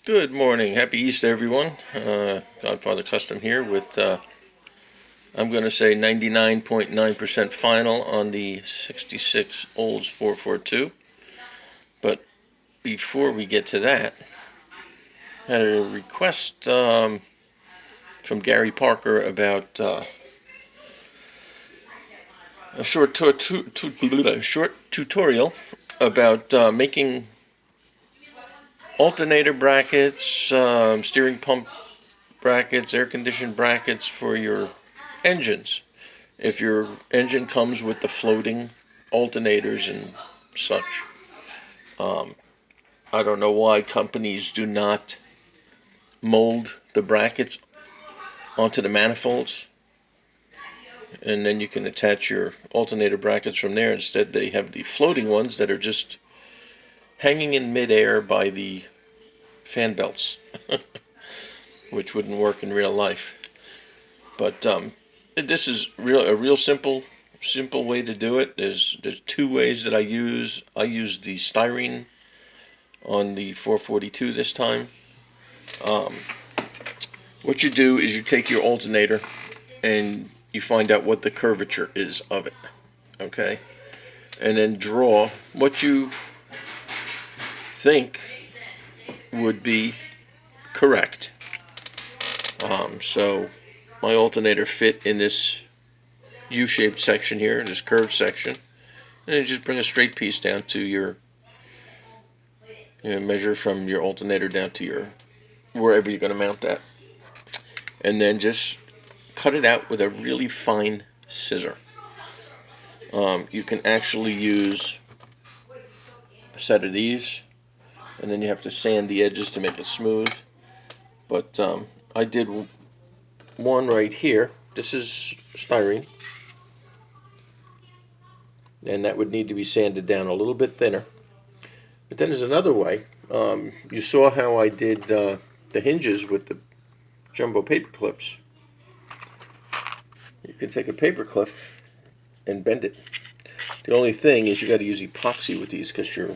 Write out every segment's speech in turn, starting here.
Good morning. Happy Easter, everyone. Godfather Custom here with, I'm going to say 99.9% final on the 66 Olds 442. But before we get to that, I had a request from Gary Parker about a short tutorial about making alternator brackets, steering pump brackets, air conditioned brackets for your engines. If your engine comes with the floating alternators and such, I don't know why companies do not mold the brackets onto the manifolds, and then you can attach your alternator brackets from there. Instead, they have the floating ones that are just hanging in midair by the fan belts, which wouldn't work in real life. But this is a real simple way to do it. There's two ways that I use. I use the styrene on the 442 this time. What you do is you take your alternator and you find out what the curvature is of it, okay? And then draw what you think would be correct. So my alternator fit in this U-shaped section here, this curved section, and you just bring a straight piece down to your, measure from your alternator down to your wherever you're going to mount that, and then just cut it out with a really fine scissor. You can actually use a set of these, and then you have to sand the edges to make it smooth. But I did one right here. This is styrene, and that would need to be sanded down a little bit thinner. But then there's another way. You saw how I did the hinges with the jumbo paper clips. You can take a paper clip and bend it. The only thing is you got to use epoxy with these, because your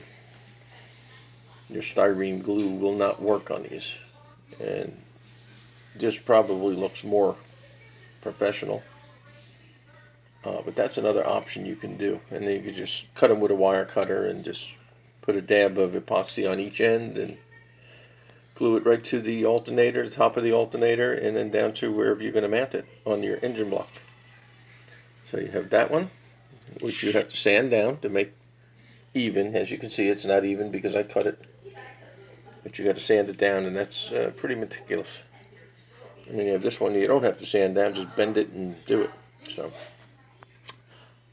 styrene glue will not work on these. And this probably looks more professional. But that's another option you can do. And then you can just cut them with a wire cutter and just put a dab of epoxy on each end and glue it right to the alternator, the top of the alternator, and then down to wherever you're going to mount it on your engine block. So you have that one, which you have to sand down to make even. As you can see, it's not even because I cut it. But you got to sand it down, and that's pretty meticulous. And then you have this one you don't have to sand down, just bend it and do it. So,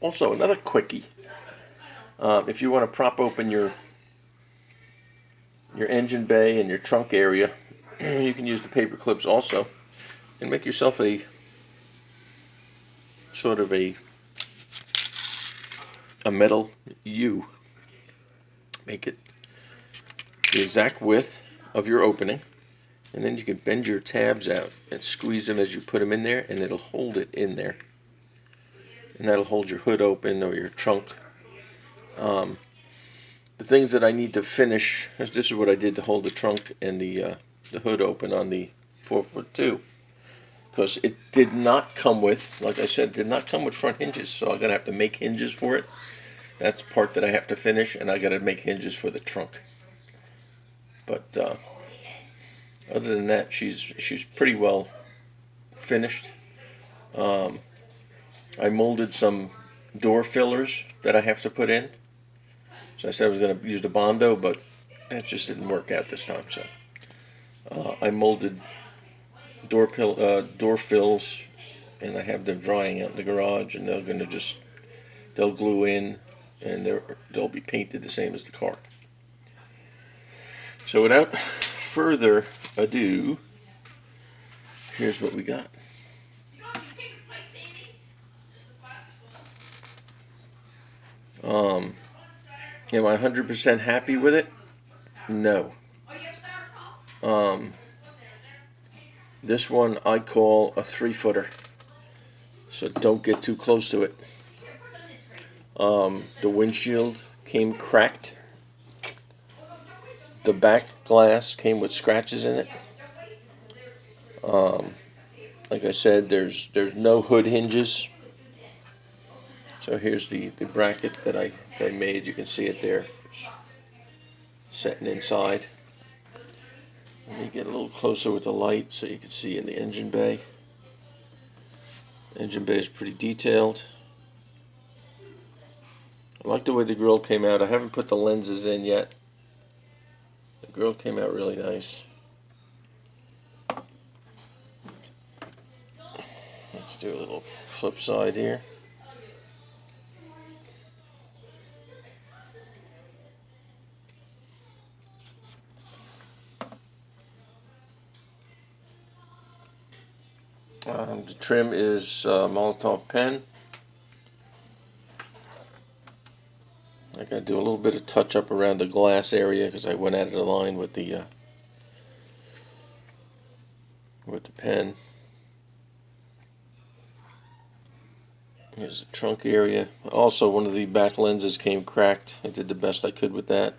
also another quickie. If you want to prop open your engine bay and your trunk area, you can use the paper clips also, and make yourself a sort of a metal U. Make it the exact width of your opening, and then you can bend your tabs out and squeeze them as you put them in there, and it'll hold it in there, and that'll hold your hood open or your trunk. The things that I need to finish, this is what I did to hold the trunk and the hood open on the 442, because it did not come with, like I said, did not come with front hinges, so I'm gonna have to make hinges for it. That's the part that I have to finish, and I gotta make hinges for the trunk. But other than that, she's pretty well finished. I molded some door fillers that I have to put in. So I said I was going to use the Bondo, but that just didn't work out this time. So I molded door fills, and I have them drying out in the garage, and they'll glue in, and they'll be painted the same as the car. So without further ado, here's what we got. Am I 100% happy with it? No. This one I call a 3-footer, so don't get too close to it. The windshield came cracked the back glass came with scratches in it. Like I said, there's no hood hinges. So here's the bracket that I made. You can see it there, setting inside. Let me get a little closer with the light so you can see in the engine bay. Engine bay is pretty detailed. I like the way the grill came out. I haven't put the lenses in yet. The grill came out really nice. Let's do a little flip side here. The trim is Molotov pen. I gotta do a little bit of touch up around the glass area because I went out of the line with the pen. Here's the trunk area. Also, one of the back lenses came cracked. I did the best I could with that.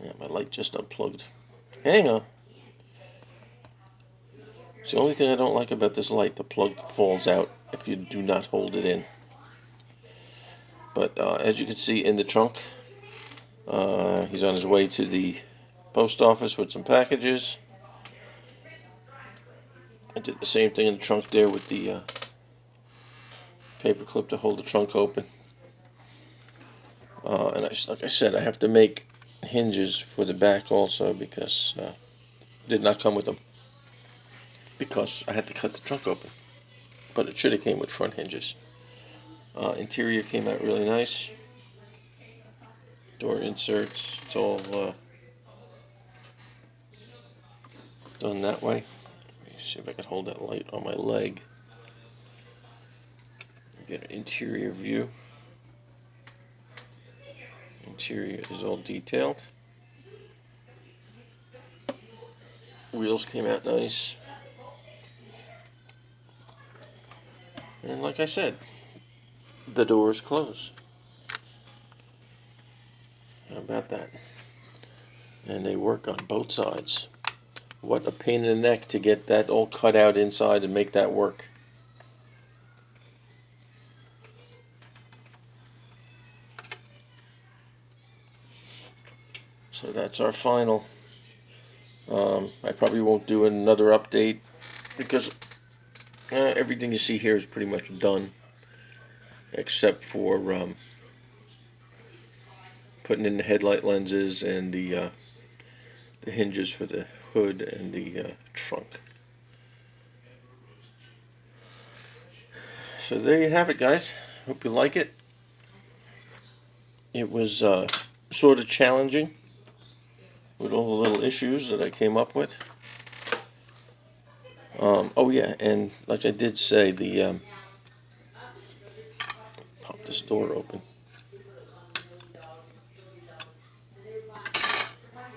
Yeah, my light just unplugged. Hang on. It's the only thing I don't like about this light. The plug falls out if you do not hold it in. But as you can see in the trunk, he's on his way to the post office with some packages. I did the same thing in the trunk there with the paper clip to hold the trunk open. And like I said, I have to make hinges for the back also because did not come with them because I had to cut the trunk open. But it should have came with front hinges. Interior came out really nice. Door inserts, it's all done that way. Let me see if I can hold that light on my leg. Get an interior view. Interior is all detailed. Wheels came out nice. And like I said, the doors close. How about that? And they work on both sides. What a pain in the neck to get that all cut out inside and make that work. So that's our final. I probably won't do another update because everything you see here is pretty much done, except for putting in the headlight lenses and the hinges for the hood and the trunk. So there you have it, guys. Hope you like it. It was sort of challenging with all the little issues that I came up with. Oh yeah, and like I did say, the pop this door open.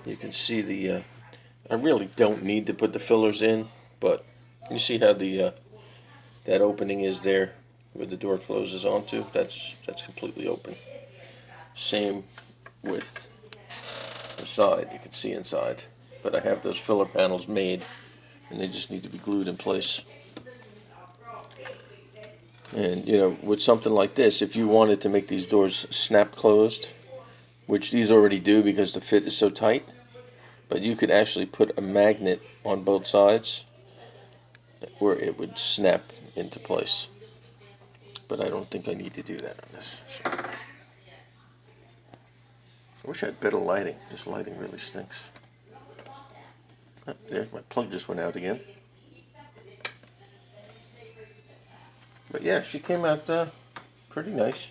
You can see the. I really don't need to put the fillers in, but you see how the that opening is there, where the door closes onto. That's completely open. Same with the side. You can see inside, but I have those filler panels made, and they just need to be glued in place. And you know, with something like this, if you wanted to make these doors snap closed, which these already do because the fit is so tight, but you could actually put a magnet on both sides where it would snap into place. But I don't think I need to do that on this. So. I wish I had better lighting. This lighting really stinks. Oh, there's my plug just went out again. But yeah, she came out pretty nice.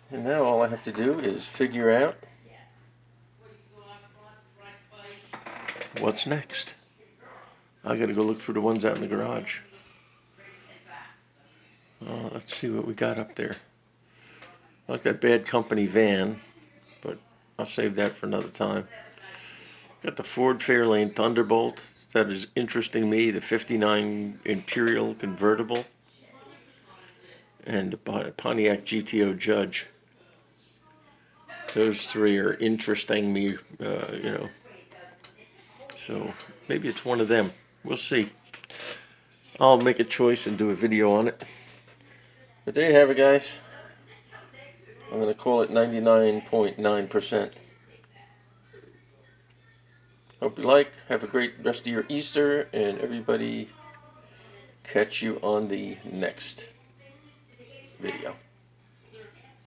And now all I have to do is figure out what's next. I gotta go look through the ones out in the garage. Let's see what we got up there. I like that Bad Company van, but I'll save that for another time. Got the Ford Fairlane Thunderbolt. That is interesting me. The 59 Imperial convertible. And the Pontiac GTO Judge. Those three are interesting me, you know. So maybe it's one of them. We'll see. I'll make a choice and do a video on it. But there you have it, guys. I'm going to call it 99.9%. Hope you like. Have a great rest of your Easter, and everybody catch you on the next video.